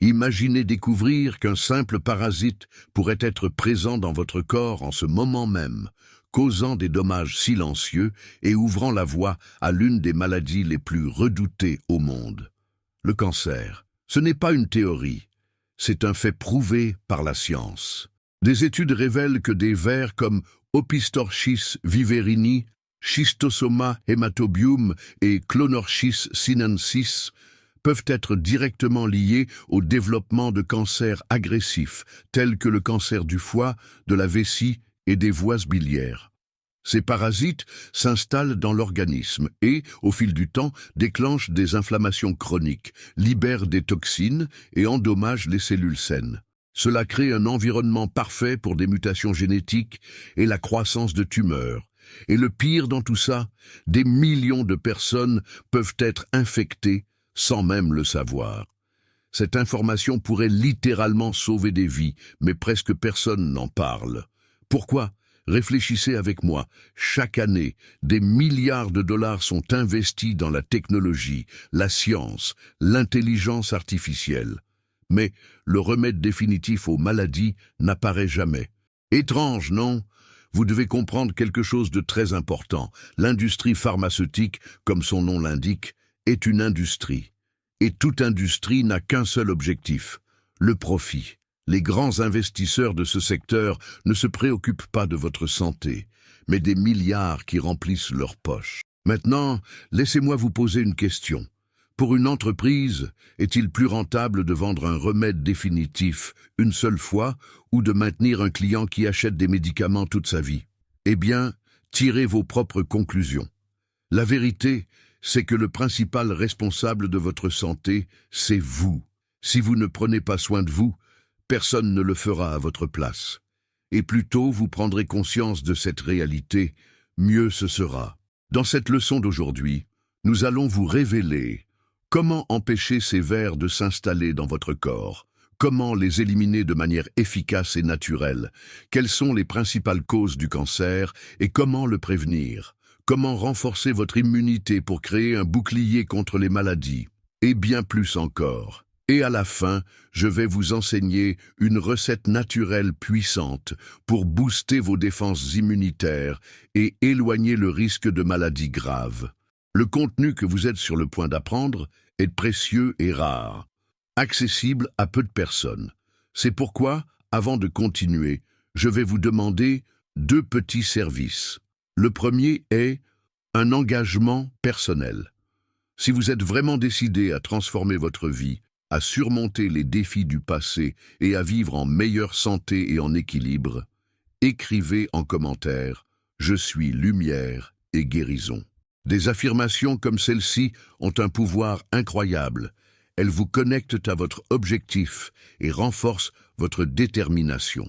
Imaginez découvrir qu'un simple parasite pourrait être présent dans votre corps en ce moment même, causant des dommages silencieux et ouvrant la voie à l'une des maladies les plus redoutées au monde. Le cancer, ce n'est pas une théorie, c'est un fait prouvé par la science. Des études révèlent que des vers comme Opistorchis viverini, Schistosoma hematobium et Clonorchis sinensis peuvent être directement liés au développement de cancers agressifs, tels que le cancer du foie, de la vessie et des voies biliaires. Ces parasites s'installent dans l'organisme et, au fil du temps, déclenchent des inflammations chroniques, libèrent des toxines et endommagent les cellules saines. Cela crée un environnement parfait pour des mutations génétiques et la croissance de tumeurs. Et le pire dans tout ça, des millions de personnes peuvent être infectées sans même le savoir. Cette information pourrait littéralement sauver des vies, mais presque personne n'en parle. Pourquoi ? Réfléchissez avec moi. Chaque année, des milliards de dollars sont investis dans la technologie, la science, l'intelligence artificielle. Mais le remède définitif aux maladies n'apparaît jamais. Étrange, non ? Vous devez comprendre quelque chose de très important. L'industrie pharmaceutique, comme son nom l'indique, est une industrie. Et toute industrie n'a qu'un seul objectif, le profit. Les grands investisseurs de ce secteur ne se préoccupent pas de votre santé, mais des milliards qui remplissent leurs poches. Maintenant, laissez-moi vous poser une question. Pour une entreprise, est-il plus rentable de vendre un remède définitif une seule fois ou de maintenir un client qui achète des médicaments toute sa vie? Eh bien, tirez vos propres conclusions. La vérité, c'est que le principal responsable de votre santé, c'est vous. Si vous ne prenez pas soin de vous, personne ne le fera à votre place. Et plus tôt vous prendrez conscience de cette réalité, mieux ce sera. Dans cette leçon d'aujourd'hui, nous allons vous révéler comment empêcher ces vers de s'installer dans votre corps, comment les éliminer de manière efficace et naturelle, quelles sont les principales causes du cancer et comment le prévenir. Comment renforcer votre immunité pour créer un bouclier contre les maladies, et bien plus encore. Et à la fin, je vais vous enseigner une recette naturelle puissante pour booster vos défenses immunitaires et éloigner le risque de maladies graves. Le contenu que vous êtes sur le point d'apprendre est précieux et rare, accessible à peu de personnes. C'est pourquoi, avant de continuer, je vais vous demander 2 petits services. Le premier est un engagement personnel. Si vous êtes vraiment décidé à transformer votre vie, à surmonter les défis du passé et à vivre en meilleure santé et en équilibre, écrivez en commentaire « Je suis lumière et guérison ». Des affirmations comme celle-ci ont un pouvoir incroyable. Elles vous connectent à votre objectif et renforcent votre détermination.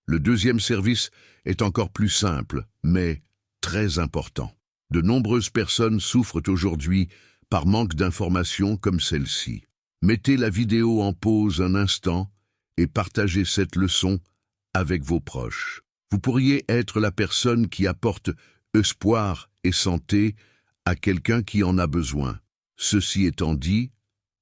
Le deuxième service est encore plus simple, mais très important. De nombreuses personnes souffrent aujourd'hui par manque d'informations comme celle-ci. Mettez la vidéo en pause un instant et partagez cette leçon avec vos proches. Vous pourriez être la personne qui apporte espoir et santé à quelqu'un qui en a besoin. Ceci étant dit,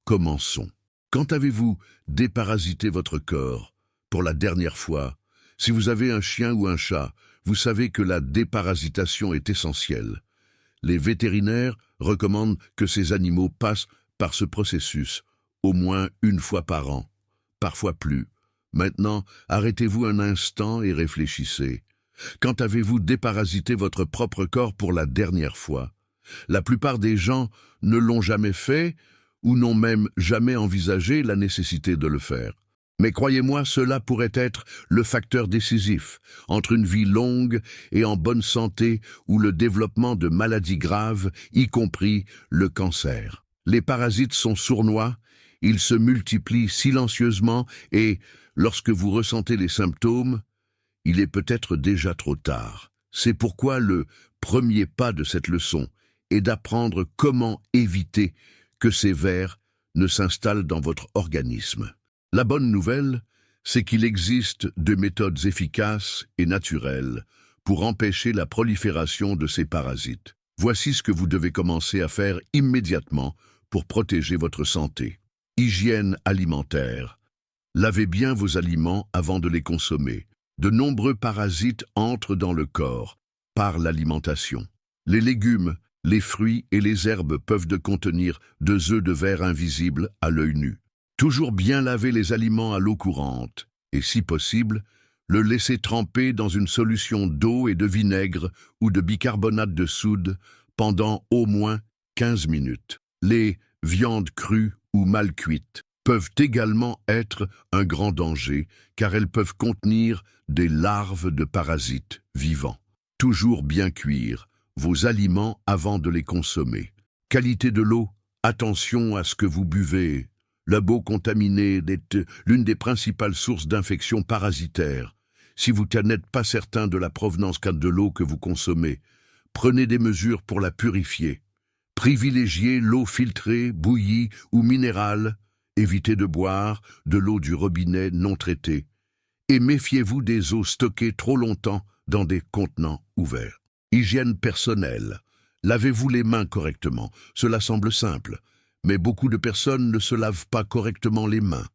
commençons. Quand avez-vous déparasité votre corps pour la dernière fois? Si vous avez un chien ou un chat, vous savez que la déparasitation est essentielle. Les vétérinaires recommandent que ces animaux passent par ce processus au moins une fois par an, parfois plus. Maintenant, arrêtez-vous un instant et réfléchissez. Quand avez-vous déparasité votre propre corps pour la dernière fois? La plupart des gens ne l'ont jamais fait ou n'ont même jamais envisagé la nécessité de le faire. Mais croyez-moi, cela pourrait être le facteur décisif entre une vie longue et en bonne santé ou le développement de maladies graves, y compris le cancer. Les parasites sont sournois, ils se multiplient silencieusement et, lorsque vous ressentez les symptômes, il est peut-être déjà trop tard. C'est pourquoi le premier pas de cette leçon est d'apprendre comment éviter que ces vers ne s'installent dans votre organisme. La bonne nouvelle, c'est qu'il existe des méthodes efficaces et naturelles pour empêcher la prolifération de ces parasites. Voici ce que vous devez commencer à faire immédiatement pour protéger votre santé. Hygiène alimentaire. Lavez bien vos aliments avant de les consommer. De nombreux parasites entrent dans le corps par l'alimentation. Les légumes, les fruits et les herbes peuvent contenir des œufs de verre invisibles à l'œil nu. Toujours bien laver les aliments à l'eau courante et, si possible, le laisser tremper dans une solution d'eau et de vinaigre ou de bicarbonate de soude pendant au moins 15 minutes. Les viandes crues ou mal cuites peuvent également être un grand danger car elles peuvent contenir des larves de parasites vivants. Toujours bien cuire vos aliments avant de les consommer. Qualité de l'eau, attention à ce que vous buvez. L'eau contaminée est l'une des principales sources d'infections parasitaires. Si vous n'êtes pas certain de la provenance de l'eau que vous consommez, prenez des mesures pour la purifier. Privilégiez l'eau filtrée, bouillie ou minérale. Évitez de boire de l'eau du robinet non traitée. Et méfiez-vous des eaux stockées trop longtemps dans des contenants ouverts. Hygiène personnelle. Lavez-vous les mains correctement. Cela semble simple, mais beaucoup de personnes ne se lavent pas correctement les mains.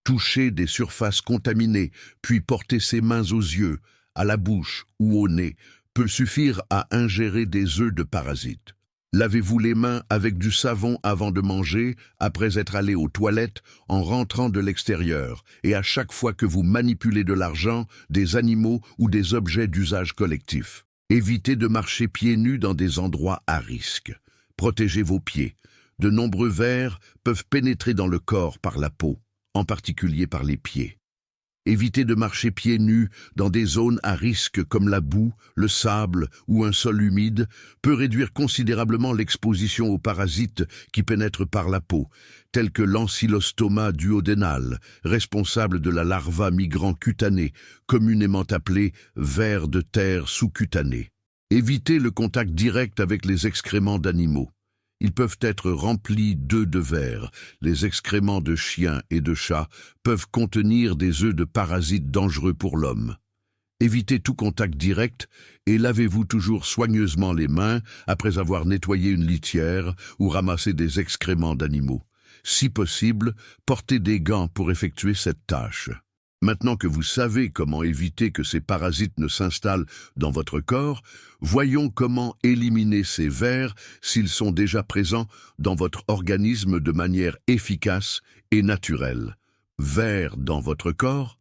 Toucher des surfaces contaminées, puis porter ses mains aux yeux, à la bouche ou au nez peut suffire à ingérer des œufs de parasites. Lavez-vous les mains avec du savon avant de manger, après être allé aux toilettes, en rentrant de l'extérieur, et à chaque fois que vous manipulez de l'argent, des animaux ou des objets d'usage collectif. Évitez de marcher pieds nus dans des endroits à risque. Protégez vos pieds. De nombreux vers peuvent pénétrer dans le corps par la peau, en particulier par les pieds. Évitez de marcher pieds nus dans des zones à risque comme la boue, le sable ou un sol humide peut réduire considérablement l'exposition aux parasites qui pénètrent par la peau, tels que l'ancylostoma duodénal, responsable de la larva migrant cutanée, communément appelée ver de terre sous-cutané. Évitez le contact direct avec les excréments d'animaux. Ils peuvent être remplis d'œufs de verre. Les excréments de chiens et de chats peuvent contenir des œufs de parasites dangereux pour l'homme. Évitez tout contact direct et lavez-vous toujours soigneusement les mains après avoir nettoyé une litière ou ramassé des excréments d'animaux. Si possible, portez des gants pour effectuer cette tâche. Maintenant que vous savez comment éviter que ces parasites ne s'installent dans votre corps, voyons comment éliminer ces vers s'ils sont déjà présents dans votre organisme de manière efficace et naturelle. Vers dans votre corps?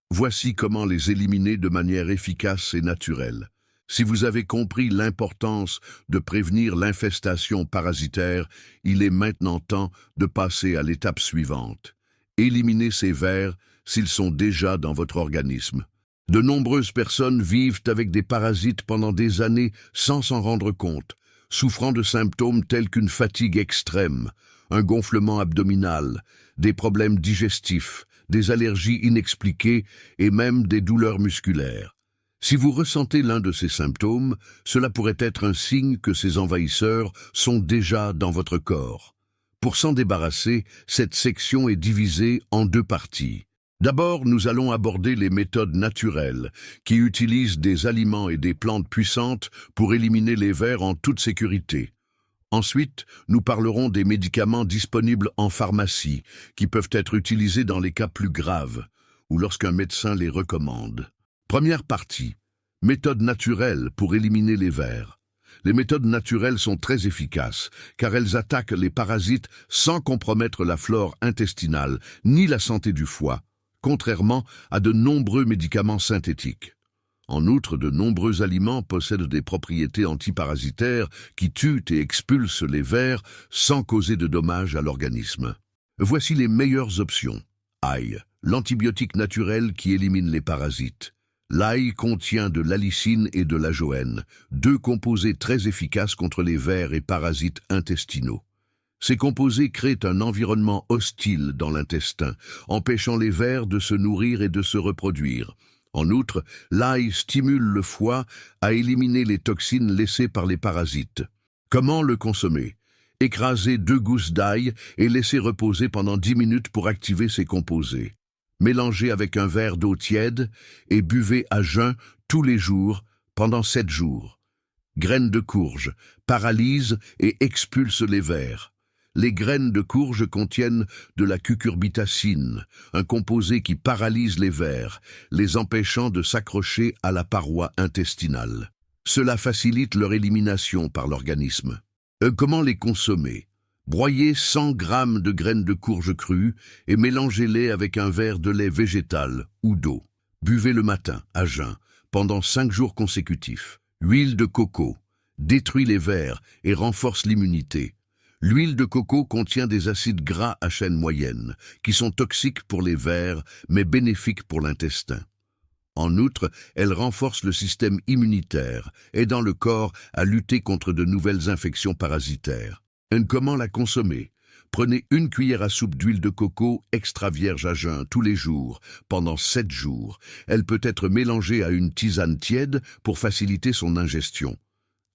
Voici comment les éliminer de manière efficace et naturelle. Si vous avez compris l'importance de prévenir l'infestation parasitaire, il est maintenant temps de passer à l'étape suivante. Éliminer ces vers s'ils sont déjà dans votre organisme. De nombreuses personnes vivent avec des parasites pendant des années sans s'en rendre compte, souffrant de symptômes tels qu'une fatigue extrême, un gonflement abdominal, des problèmes digestifs, des allergies inexpliquées et même des douleurs musculaires. Si vous ressentez l'un de ces symptômes, cela pourrait être un signe que ces envahisseurs sont déjà dans votre corps. Pour s'en débarrasser, cette section est divisée en deux parties. D'abord, nous allons aborder les méthodes naturelles, qui utilisent des aliments et des plantes puissantes pour éliminer les vers en toute sécurité. Ensuite, nous parlerons des médicaments disponibles en pharmacie, qui peuvent être utilisés dans les cas plus graves, ou lorsqu'un médecin les recommande. Première partie, méthodes naturelles pour éliminer les vers. Les méthodes naturelles sont très efficaces, car elles attaquent les parasites sans compromettre la flore intestinale, ni la santé du foie, contrairement à de nombreux médicaments synthétiques. En outre, de nombreux aliments possèdent des propriétés antiparasitaires qui tuent et expulsent les vers sans causer de dommages à l'organisme. Voici les meilleures options. Ail, l'antibiotique naturel qui élimine les parasites. L'ail contient de l'allicine et de l'ajoène, deux composés très efficaces contre les vers et parasites intestinaux. Ces composés créent un environnement hostile dans l'intestin, empêchant les vers de se nourrir et de se reproduire. En outre, l'ail stimule le foie à éliminer les toxines laissées par les parasites. Comment le consommer? Écrasez 2 gousses d'ail et laissez reposer pendant 10 minutes pour activer ces composés. Mélangez avec un verre d'eau tiède et buvez à jeun tous les jours pendant 7 jours. Graines de courge, paralyse et expulse les vers. Les graines de courge contiennent de la cucurbitacine, un composé qui paralyse les vers, les empêchant de s'accrocher à la paroi intestinale. Cela facilite leur élimination par l'organisme. Comment les consommer? Broyez 100 g de graines de courge crues et mélangez-les avec un verre de lait végétal ou d'eau. Buvez le matin, à jeun, pendant 5 jours consécutifs. Huile de coco détruit les vers et renforce l'immunité. L'huile de coco contient des acides gras à chaîne moyenne, qui sont toxiques pour les vers, mais bénéfiques pour l'intestin. En outre, elle renforce le système immunitaire, aidant le corps à lutter contre de nouvelles infections parasitaires. Comment la consommer? Prenez 1 cuillère à soupe d'huile de coco extra vierge à jeun tous les jours, pendant 7 jours. Elle peut être mélangée à une tisane tiède pour faciliter son ingestion.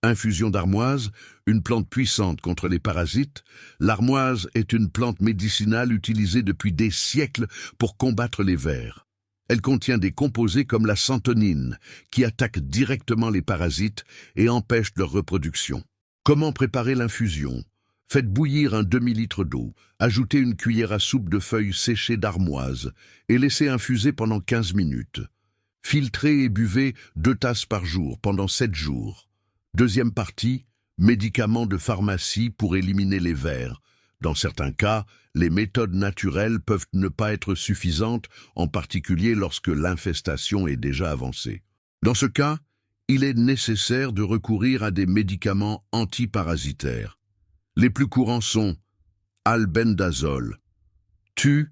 Infusion d'armoise, une plante puissante contre les parasites. L'armoise est une plante médicinale utilisée depuis des siècles pour combattre les vers. Elle contient des composés comme la santonine, qui attaquent directement les parasites et empêchent leur reproduction. Comment préparer l'infusion? Faites bouillir un demi-litre d'eau, ajoutez 1 cuillère à soupe de feuilles séchées d'armoise et laissez infuser pendant 15 minutes. Filtrez et buvez 2 tasses par jour pendant 7 jours. Deuxième partie, médicaments de pharmacie pour éliminer les vers. Dans certains cas, les méthodes naturelles peuvent ne pas être suffisantes, en particulier lorsque l'infestation est déjà avancée. Dans ce cas, il est nécessaire de recourir à des médicaments antiparasitaires. Les plus courants sont albendazole, tue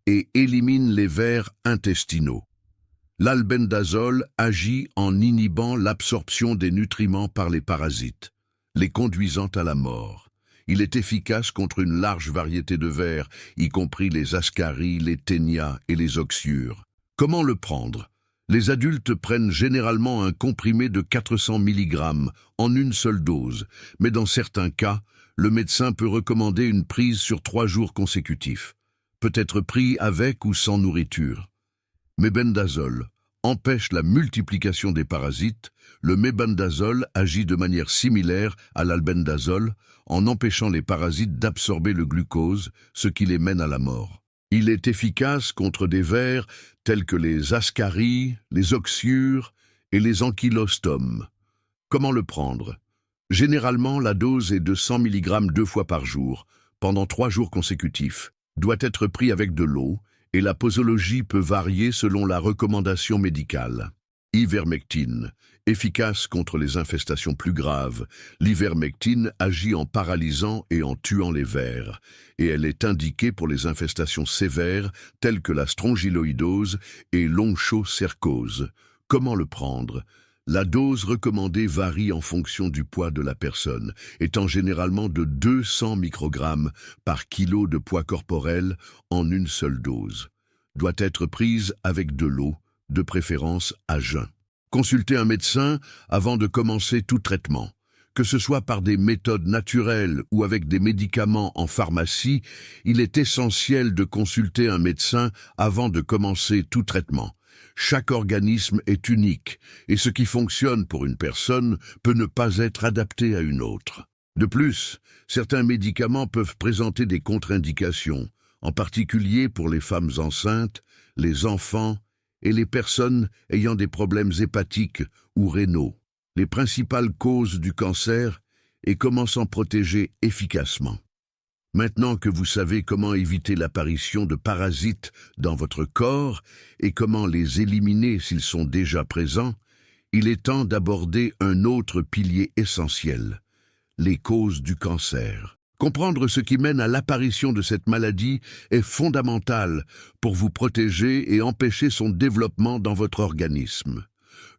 et élimine les vers intestinaux. L'albendazole agit en inhibant l'absorption des nutriments par les parasites, les conduisant à la mort. Il est efficace contre une large variété de vers, y compris les ascaries, les ténias et les oxyures. Comment le prendre? Les adultes prennent généralement un comprimé de 400 mg en une seule dose, mais dans certains cas, le médecin peut recommander une prise sur 3 jours consécutifs. Peut être pris avec ou sans nourriture. Mébendazole empêche la multiplication des parasites. Le mébendazole agit de manière similaire à l'albendazole en empêchant les parasites d'absorber le glucose, ce qui les mène à la mort. Il est efficace contre des vers tels que les ascaries, les oxyures et les ankylostomes. Comment le prendre? Généralement, la dose est de 100 mg 2 fois par jour, pendant 3 jours consécutifs. Doit être pris avec de l'eau, et la posologie peut varier selon la recommandation médicale. Ivermectine, efficace contre les infestations plus graves. L'ivermectine agit en paralysant et en tuant les vers, et elle est indiquée pour les infestations sévères telles que la strongyloïdose et l'onchocercose. Comment le prendre? La dose recommandée varie en fonction du poids de la personne, étant généralement de 200 microgrammes par kilo de poids corporel en une seule dose. Doit être prise avec de l'eau, de préférence à jeun. Consultez un médecin avant de commencer tout traitement. Que ce soit par des méthodes naturelles ou avec des médicaments en pharmacie, il est essentiel de consulter un médecin avant de commencer tout traitement. Chaque organisme est unique, et ce qui fonctionne pour une personne peut ne pas être adapté à une autre. De plus, certains médicaments peuvent présenter des contre-indications, en particulier pour les femmes enceintes, les enfants et les personnes ayant des problèmes hépatiques ou rénaux. Les principales causes du cancer et comment s'en protéger efficacement. Maintenant que vous savez comment éviter l'apparition de parasites dans votre corps et comment les éliminer s'ils sont déjà présents, il est temps d'aborder un autre pilier essentiel, les causes du cancer. Comprendre ce qui mène à l'apparition de cette maladie est fondamental pour vous protéger et empêcher son développement dans votre organisme.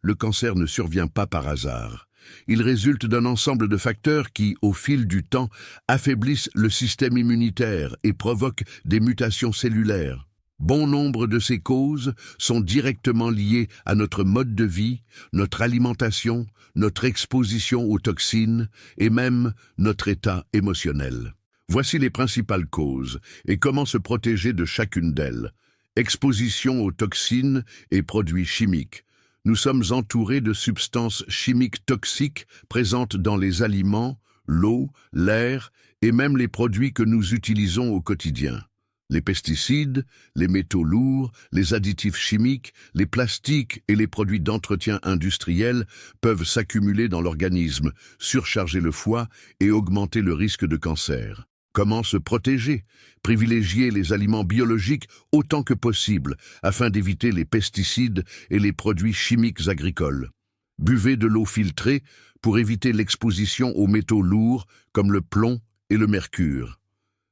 Le cancer ne survient pas par hasard. Il résulte d'un ensemble de facteurs qui, au fil du temps, affaiblissent le système immunitaire et provoquent des mutations cellulaires. Bon nombre de ces causes sont directement liées à notre mode de vie, notre alimentation, notre exposition aux toxines et même notre état émotionnel. Voici les principales causes et comment se protéger de chacune d'elles. Exposition aux toxines et produits chimiques. Nous sommes entourés de substances chimiques toxiques présentes dans les aliments, l'eau, l'air et même les produits que nous utilisons au quotidien. Les pesticides, les métaux lourds, les additifs chimiques, les plastiques et les produits d'entretien industriel peuvent s'accumuler dans l'organisme, surcharger le foie et augmenter le risque de cancer. Comment se protéger? Privilégier les aliments biologiques autant que possible afin d'éviter les pesticides et les produits chimiques agricoles. Buvez de l'eau filtrée pour éviter l'exposition aux métaux lourds comme le plomb et le mercure.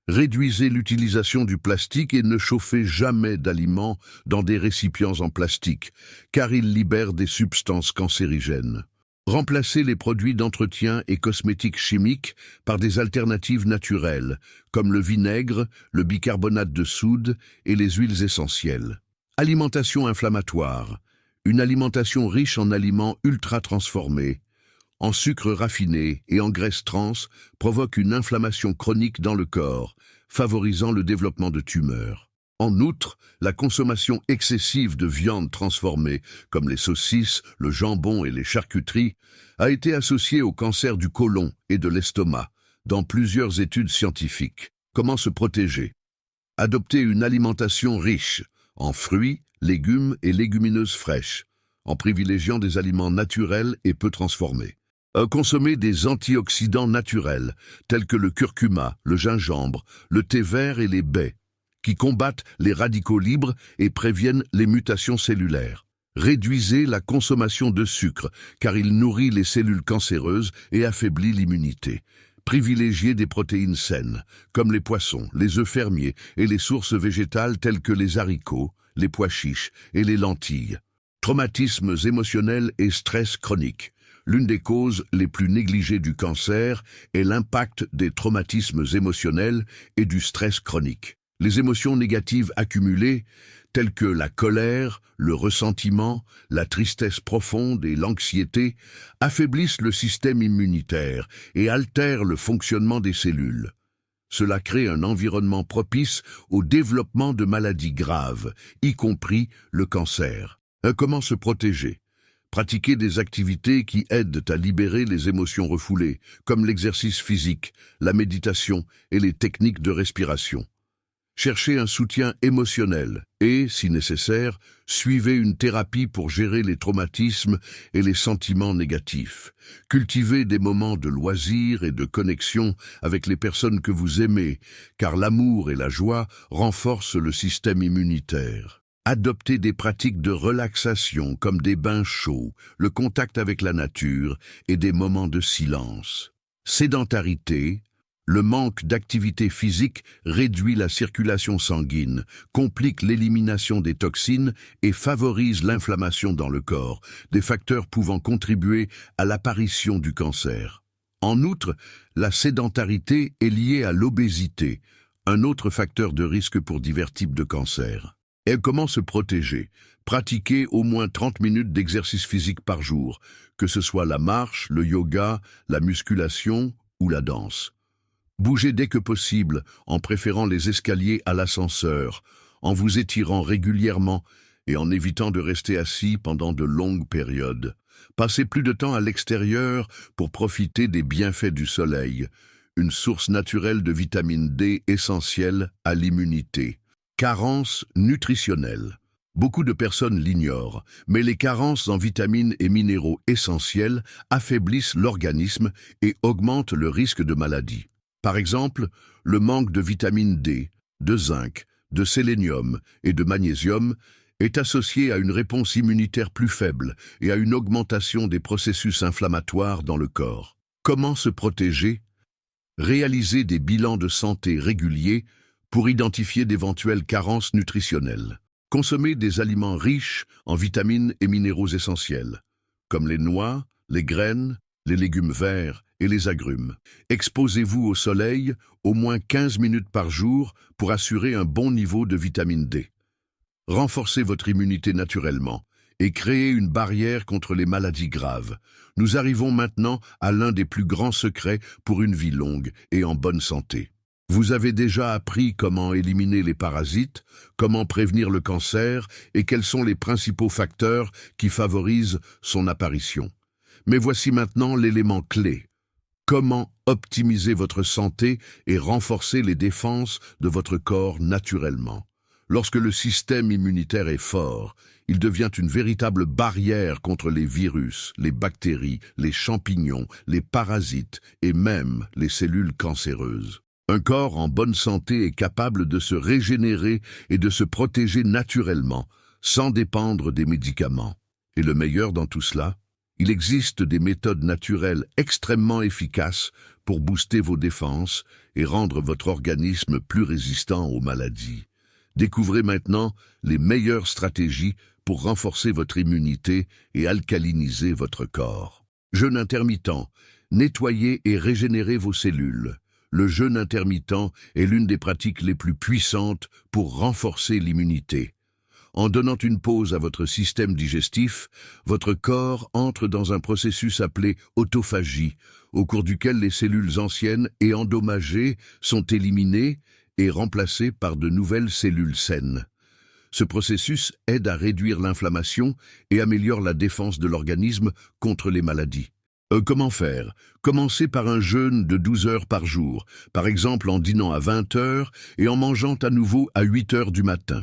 Réduisez l'utilisation du plastique et ne chauffez jamais d'aliments dans des récipients en plastique, car ils libèrent des substances cancérigènes. Remplacez les produits d'entretien et cosmétiques chimiques par des alternatives naturelles, comme le vinaigre, le bicarbonate de soude et les huiles essentielles. Alimentation inflammatoire. Une alimentation riche en aliments ultra-transformés, en sucre raffiné et en graisses trans provoque une inflammation chronique dans le corps, favorisant le développement de tumeurs. En outre, la consommation excessive de viande transformée, comme les saucisses, le jambon et les charcuteries, a été associée au cancer du côlon et de l'estomac, dans plusieurs études scientifiques. Comment se protéger? Adopter une alimentation riche en fruits, légumes et légumineuses fraîches, en privilégiant des aliments naturels et peu transformés. Consommer des antioxydants naturels, tels que le curcuma, le gingembre, le thé vert et les baies, qui combattent les radicaux libres et préviennent les mutations cellulaires. Réduisez la consommation de sucre, car il nourrit les cellules cancéreuses et affaiblit l'immunité. Privilégiez des protéines saines, comme les poissons, les œufs fermiers et les sources végétales telles que les haricots, les pois chiches et les lentilles. Traumatismes émotionnels et stress chronique. L'une des causes les plus négligées du cancer est l'impact des traumatismes émotionnels et du stress chronique. Les émotions négatives accumulées, telles que la colère, le ressentiment, la tristesse profonde et l'anxiété, affaiblissent le système immunitaire et altèrent le fonctionnement des cellules. Cela crée un environnement propice au développement de maladies graves, y compris le cancer. Comment se protéger? Pratiquer des activités qui aident à libérer les émotions refoulées, comme l'exercice physique, la méditation et les techniques de respiration. Cherchez un soutien émotionnel et, si nécessaire, suivez une thérapie pour gérer les traumatismes et les sentiments négatifs. Cultivez des moments de loisirs et de connexion avec les personnes que vous aimez, car l'amour et la joie renforcent le système immunitaire. Adoptez des pratiques de relaxation comme des bains chauds, le contact avec la nature et des moments de silence. Sédentarité. Le manque d'activité physique réduit la circulation sanguine, complique l'élimination des toxines et favorise l'inflammation dans le corps, des facteurs pouvant contribuer à l'apparition du cancer. En outre, la sédentarité est liée à l'obésité, un autre facteur de risque pour divers types de cancers. Et comment se protéger? Pratiquer au moins 30 minutes d'exercice physique par jour, que ce soit la marche, le yoga, la musculation ou la danse. Bougez dès que possible, en préférant les escaliers à l'ascenseur, en vous étirant régulièrement et en évitant de rester assis pendant de longues périodes. Passez plus de temps à l'extérieur pour profiter des bienfaits du soleil, une source naturelle de vitamine D essentielle à l'immunité. Carence nutritionnelle. Beaucoup de personnes l'ignorent, mais les carences en vitamines et minéraux essentiels affaiblissent l'organisme et augmentent le risque de maladie. Par exemple, le manque de vitamine D, de zinc, de sélénium et de magnésium est associé à une réponse immunitaire plus faible et à une augmentation des processus inflammatoires dans le corps. Comment se protéger? Réaliser des bilans de santé réguliers pour identifier d'éventuelles carences nutritionnelles. Consommer des aliments riches en vitamines et minéraux essentiels, comme les noix, les graines, les légumes verts et les agrumes. Exposez-vous au soleil au moins 15 minutes par jour pour assurer un bon niveau de vitamine D. Renforcez votre immunité naturellement et créez une barrière contre les maladies graves. Nous arrivons maintenant à l'un des plus grands secrets pour une vie longue et en bonne santé. Vous avez déjà appris comment éliminer les parasites, comment prévenir le cancer et quels sont les principaux facteurs qui favorisent son apparition. Mais voici maintenant l'élément clé. Comment optimisez votre santé et renforcez les défenses de votre corps naturellement. Lorsque le système immunitaire est fort, il devient une véritable barrière contre les virus, les bactéries, les champignons, les parasites et même les cellules cancéreuses. Un corps en bonne santé est capable de se régénérer et de se protéger naturellement, sans dépendre des médicaments. Et le meilleur dans tout cela, il existe des méthodes naturelles extrêmement efficaces pour booster vos défenses et rendre votre organisme plus résistant aux maladies. Découvrez maintenant les meilleures stratégies pour renforcer votre immunité et alcaliniser votre corps. Jeûne intermittent. Nettoyez et régénérez vos cellules. Le jeûne intermittent est l'une des pratiques les plus puissantes pour renforcer l'immunité. En donnant une pause à votre système digestif, votre corps entre dans un processus appelé autophagie, au cours duquel les cellules anciennes et endommagées sont éliminées et remplacées par de nouvelles cellules saines. Ce processus aide à réduire l'inflammation et améliore la défense de l'organisme contre les maladies. Comment faire? Commencez par un jeûne de 12 heures par jour, par exemple en dînant à 20 heures et en mangeant à nouveau à 8 heures du matin.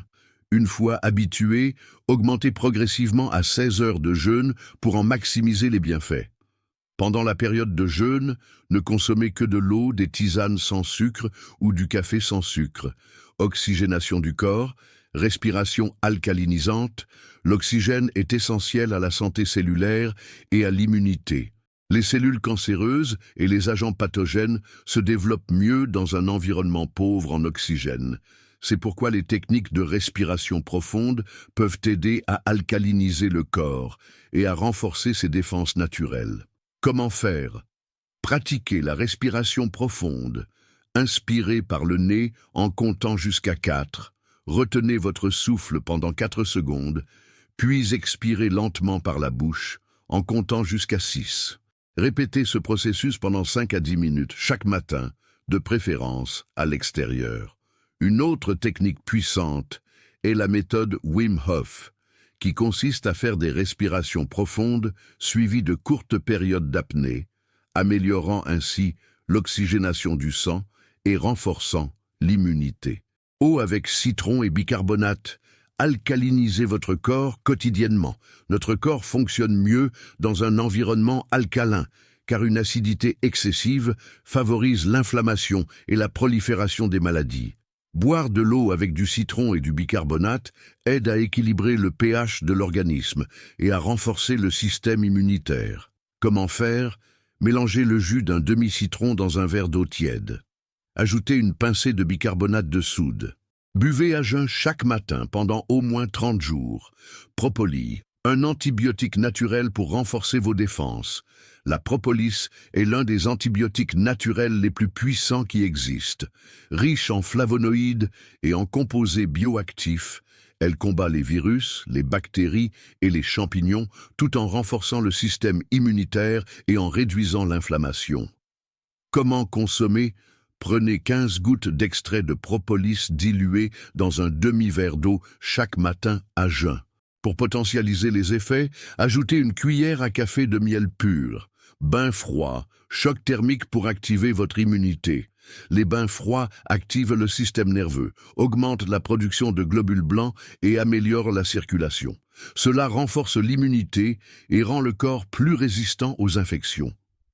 Une fois habitué, augmentez progressivement à 16 heures de jeûne pour en maximiser les bienfaits. Pendant la période de jeûne, ne consommez que de l'eau, des tisanes sans sucre ou du café sans sucre. Oxygénation du corps, respiration alcalinisante, l'oxygène est essentiel à la santé cellulaire et à l'immunité. Les cellules cancéreuses et les agents pathogènes se développent mieux dans un environnement pauvre en oxygène. C'est pourquoi les techniques de respiration profonde peuvent aider à alcaliniser le corps et à renforcer ses défenses naturelles. Comment faire? Pratiquez la respiration profonde. Inspirez par le nez en comptant jusqu'à 4. Retenez votre souffle pendant 4 secondes, puis expirez lentement par la bouche en comptant jusqu'à 6. Répétez ce processus pendant 5 à 10 minutes chaque matin, de préférence à l'extérieur. Une autre technique puissante est la méthode Wim Hof, qui consiste à faire des respirations profondes suivies de courtes périodes d'apnée, améliorant ainsi l'oxygénation du sang et renforçant l'immunité. Eau avec citron et bicarbonate. Alcalinisez votre corps quotidiennement. Notre corps fonctionne mieux dans un environnement alcalin, car une acidité excessive favorise l'inflammation et la prolifération des maladies. Boire de l'eau avec du citron et du bicarbonate aide à équilibrer le pH de l'organisme et à renforcer le système immunitaire. Comment faire? Mélangez le jus d'un demi-citron dans un verre d'eau tiède. Ajoutez une pincée de bicarbonate de soude. Buvez à jeun chaque matin pendant au moins 30 jours. Propolis, un antibiotique naturel pour renforcer vos défenses. La propolis est l'un des antibiotiques naturels les plus puissants qui existent. Riche en flavonoïdes et en composés bioactifs, elle combat les virus, les bactéries et les champignons tout en renforçant le système immunitaire et en réduisant l'inflammation. Comment consommer? Prenez 15 gouttes d'extrait de propolis dilué dans un demi-verre d'eau chaque matin à jeun. Pour potentialiser les effets, ajoutez une cuillère à café de miel pur. Bain froid, choc thermique pour activer votre immunité. Les bains froids activent le système nerveux, augmentent la production de globules blancs et améliorent la circulation. Cela renforce l'immunité et rend le corps plus résistant aux infections.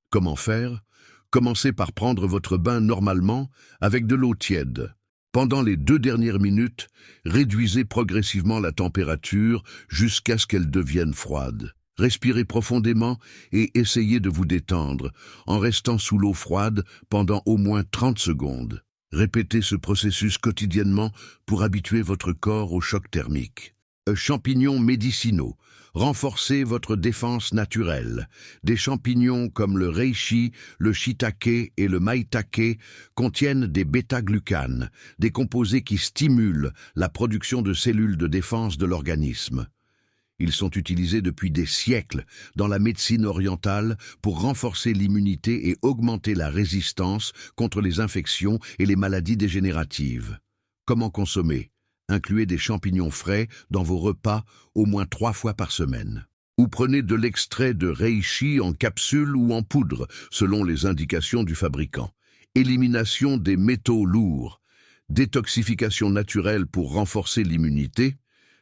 Comment faire? Commencez par prendre votre bain normalement avec de l'eau tiède. Pendant les 2 dernières minutes, réduisez progressivement la température jusqu'à ce qu'elle devienne froide. Respirez profondément et essayez de vous détendre en restant sous l'eau froide pendant au moins 30 secondes. Répétez ce processus quotidiennement pour habituer votre corps au choc thermique. Champignons médicinaux. Renforcez votre défense naturelle. Des champignons comme le reishi, le shiitake et le maitake contiennent des bêta-glucanes, des composés qui stimulent la production de cellules de défense de l'organisme. Ils sont utilisés depuis des siècles dans la médecine orientale pour renforcer l'immunité et augmenter la résistance contre les infections et les maladies dégénératives. Comment consommer? Incluez des champignons frais dans vos repas au moins 3 fois par semaine. ou prenez de l'extrait de reishi en capsule ou en poudre, selon les indications du fabricant. Élimination des métaux lourds. Détoxification naturelle pour renforcer l'immunité.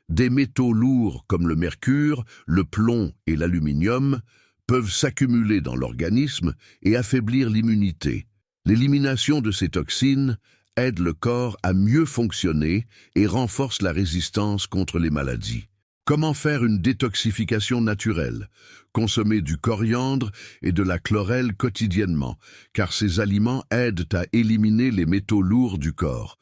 Des métaux lourds comme le mercure, le plomb et l'aluminium peuvent s'accumuler dans l'organisme et affaiblir l'immunité. L'élimination de ces toxines aide le corps à mieux fonctionner et renforce la résistance contre les maladies. Comment faire une détoxification naturelle? Consommez du coriandre et de la chlorelle quotidiennement, car ces aliments aident à éliminer les métaux lourds du corps.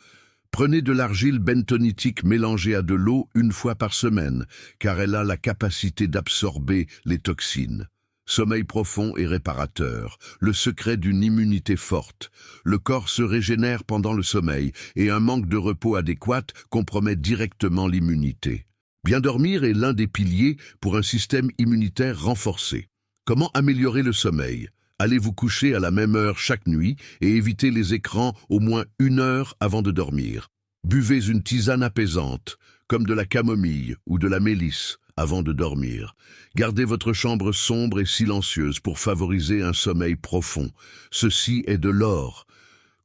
Prenez de l'argile bentonitique mélangée à de l'eau une fois par semaine, car elle a la capacité d'absorber les toxines. Sommeil profond et réparateur, le secret d'une immunité forte. Le corps se régénère pendant le sommeil et un manque de repos adéquat compromet directement l'immunité. Bien dormir est l'un des piliers pour un système immunitaire renforcé. Comment améliorer le sommeil? Allez vous coucher à la même heure chaque nuit et évitez les écrans au moins 1 heure avant de dormir. Buvez une tisane apaisante, comme de la camomille ou de la mélisse, avant de dormir. Gardez votre chambre sombre et silencieuse pour favoriser un sommeil profond. Ceci est de l'or.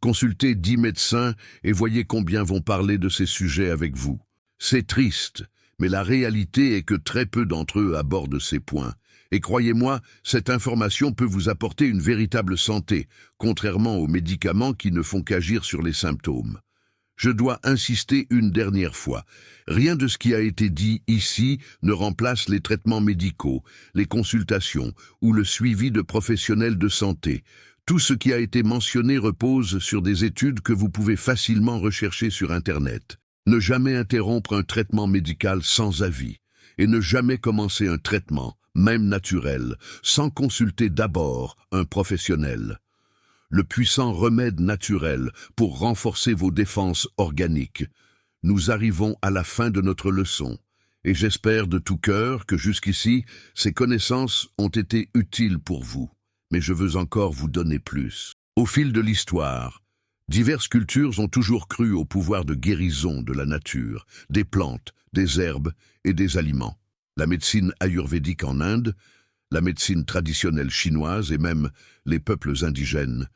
Consultez 10 médecins et voyez combien vont parler de ces sujets avec vous. C'est triste, mais la réalité est que très peu d'entre eux abordent ces points. Et croyez-moi, cette information peut vous apporter une véritable santé, contrairement aux médicaments qui ne font qu'agir sur les symptômes. Je dois insister une dernière fois. Rien de ce qui a été dit ici ne remplace les traitements médicaux, les consultations ou le suivi de professionnels de santé. Tout ce qui a été mentionné repose sur des études que vous pouvez facilement rechercher sur Internet. Ne jamais interrompre un traitement médical sans avis et ne jamais commencer un traitement, même naturel, sans consulter d'abord un professionnel. Le puissant remède naturel pour renforcer vos défenses organiques. Nous arrivons à la fin de notre leçon et j'espère de tout cœur que jusqu'ici, ces connaissances ont été utiles pour vous. Mais je veux encore vous donner plus. Au fil de l'histoire, diverses cultures ont toujours cru au pouvoir de guérison de la nature, des plantes, des herbes et des aliments. La médecine ayurvédique en Inde, la médecine traditionnelle chinoise et même les peuples indigènes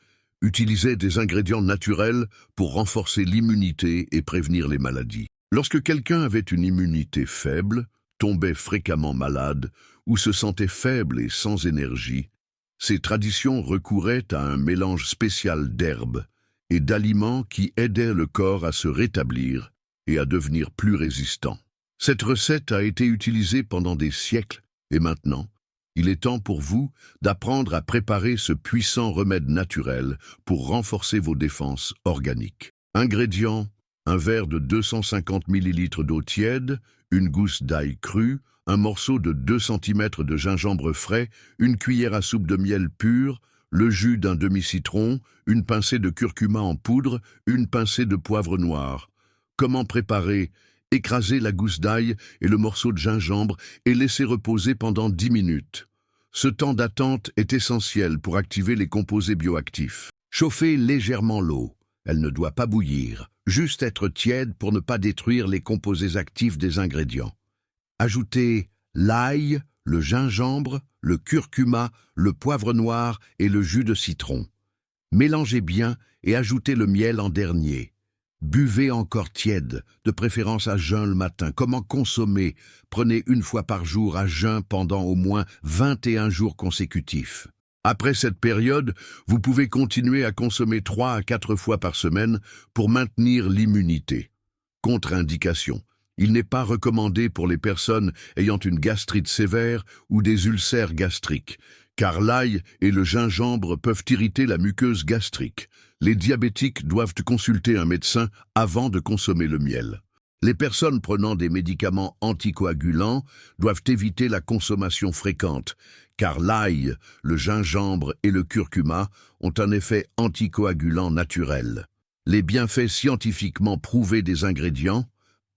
utilisaient des ingrédients naturels pour renforcer l'immunité et prévenir les maladies. Lorsque quelqu'un avait une immunité faible, tombait fréquemment malade ou se sentait faible et sans énergie, ces traditions recouraient à un mélange spécial d'herbes et d'aliments qui aidaient le corps à se rétablir et à devenir plus résistant. Cette recette a été utilisée pendant des siècles et maintenant, il est temps pour vous d'apprendre à préparer ce puissant remède naturel pour renforcer vos défenses organiques. Ingrédients: un verre de 250 ml d'eau tiède, une gousse d'ail cru, un morceau de 2 cm de gingembre frais, une cuillère à soupe de miel pur, le jus d'un demi-citron, une pincée de curcuma en poudre, une pincée de poivre noir. Comment préparer? Écrasez la gousse d'ail et le morceau de gingembre et laissez reposer pendant 10 minutes. Ce temps d'attente est essentiel pour activer les composés bioactifs. Chauffez légèrement l'eau. Elle ne doit pas bouillir, juste être tiède pour ne pas détruire les composés actifs des ingrédients. Ajoutez l'ail, le gingembre, le curcuma, le poivre noir et le jus de citron. Mélangez bien et ajoutez le miel en dernier. Buvez encore tiède, de préférence à jeun le matin. Comment consommer? Prenez 1 fois par jour à jeun pendant au moins 21 jours consécutifs. Après cette période, vous pouvez continuer à consommer 3 à 4 fois par semaine pour maintenir l'immunité. Contre-indication. Il n'est pas recommandé pour les personnes ayant une gastrite sévère ou des ulcères gastriques, car l'ail et le gingembre peuvent irriter la muqueuse gastrique. Les diabétiques doivent consulter un médecin avant de consommer le miel. Les personnes prenant des médicaments anticoagulants doivent éviter la consommation fréquente, car l'ail, le gingembre et le curcuma ont un effet anticoagulant naturel. Les bienfaits scientifiquement prouvés des ingrédients: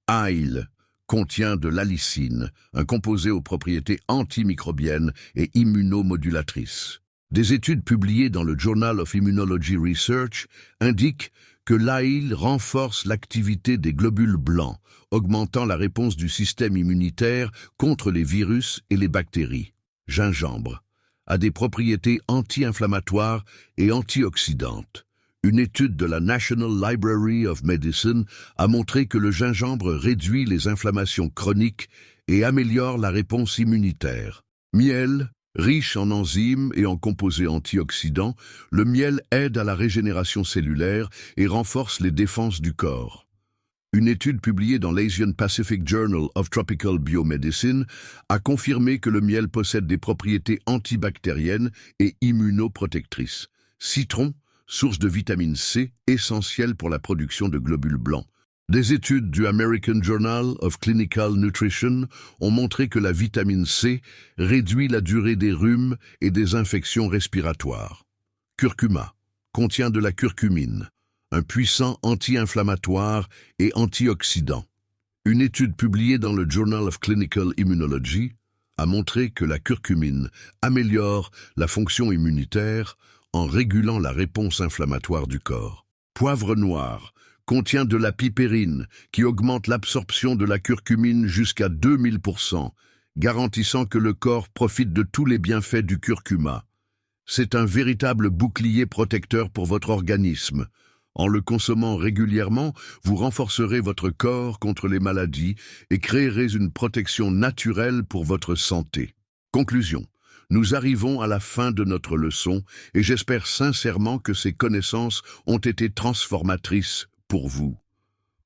ail contient de l'allicine, un composé aux propriétés antimicrobiennes et immunomodulatrices. Des études publiées dans le Journal of Immunology Research indiquent que l'ail renforce l'activité des globules blancs, augmentant la réponse du système immunitaire contre les virus et les bactéries. Gingembre a des propriétés anti-inflammatoires et antioxydantes. Une étude de la National Library of Medicine a montré que le gingembre réduit les inflammations chroniques et améliore la réponse immunitaire. Miel, riche en enzymes et en composés antioxydants, le miel aide à la régénération cellulaire et renforce les défenses du corps. Une étude publiée dans l'Asian Pacific Journal of Tropical Biomedicine a confirmé que le miel possède des propriétés antibactériennes et immunoprotectrices. Citron, source de vitamine C, essentielle pour la production de globules blancs. Des études du American Journal of Clinical Nutrition ont montré que la vitamine C réduit la durée des rhumes et des infections respiratoires. Curcuma contient de la curcumine, un puissant anti-inflammatoire et antioxydant. Une étude publiée dans le Journal of Clinical Immunology a montré que la curcumine améliore la fonction immunitaire en régulant la réponse inflammatoire du corps. Poivre noir contient de la pipérine qui augmente l'absorption de la curcumine jusqu'à 2000%, garantissant que le corps profite de tous les bienfaits du curcuma. C'est un véritable bouclier protecteur pour votre organisme. En le consommant régulièrement, vous renforcerez votre corps contre les maladies et créerez une protection naturelle pour votre santé. Conclusion. Nous arrivons à la fin de notre leçon et j'espère sincèrement que ces connaissances ont été transformatrices pour vous.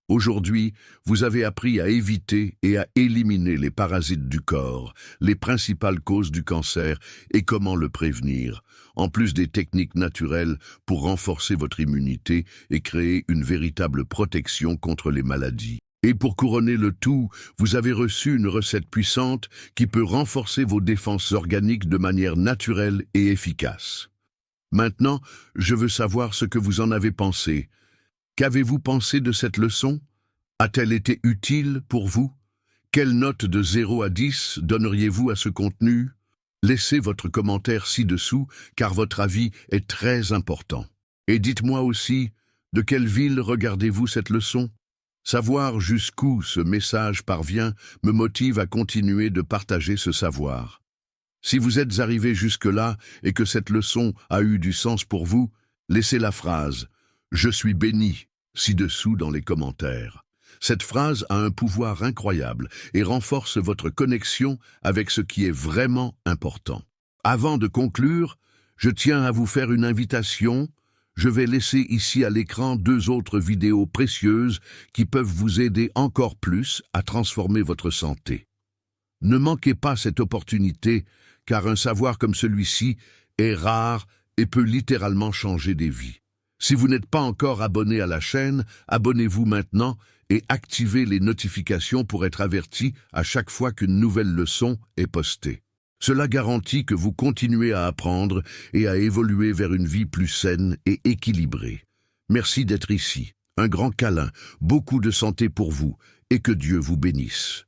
Aujourd'hui, vous avez appris à éviter et à éliminer les parasites du corps, les principales causes du cancer et comment le prévenir, en plus des techniques naturelles pour renforcer votre immunité et créer une véritable protection contre les maladies. Et pour couronner le tout, vous avez reçu une recette puissante qui peut renforcer vos défenses organiques de manière naturelle et efficace. Maintenant, je veux savoir ce que vous en avez pensé. Qu'avez-vous pensé de cette leçon? A-t-elle été utile pour vous? Quelle note de 0 à 10 donneriez-vous à ce contenu? Laissez votre commentaire ci-dessous, car votre avis est très important. Et dites-moi aussi, de quelle ville regardez-vous cette leçon? Savoir jusqu'où ce message parvient me motive à continuer de partager ce savoir. Si vous êtes arrivé jusque-là et que cette leçon a eu du sens pour vous, laissez la phrase « Je suis béni » ci-dessous dans les commentaires. Cette phrase a un pouvoir incroyable et renforce votre connexion avec ce qui est vraiment important. Avant de conclure, je tiens à vous faire une invitation. Je vais laisser ici à l'écran 2 autres vidéos précieuses qui peuvent vous aider encore plus à transformer votre santé. Ne manquez pas cette opportunité, car un savoir comme celui-ci est rare et peut littéralement changer des vies. Si vous n'êtes pas encore abonné à la chaîne, abonnez-vous maintenant et activez les notifications pour être averti à chaque fois qu'une nouvelle leçon est postée. Cela garantit que vous continuez à apprendre et à évoluer vers une vie plus saine et équilibrée. Merci d'être ici. Un grand câlin, beaucoup de santé pour vous et que Dieu vous bénisse.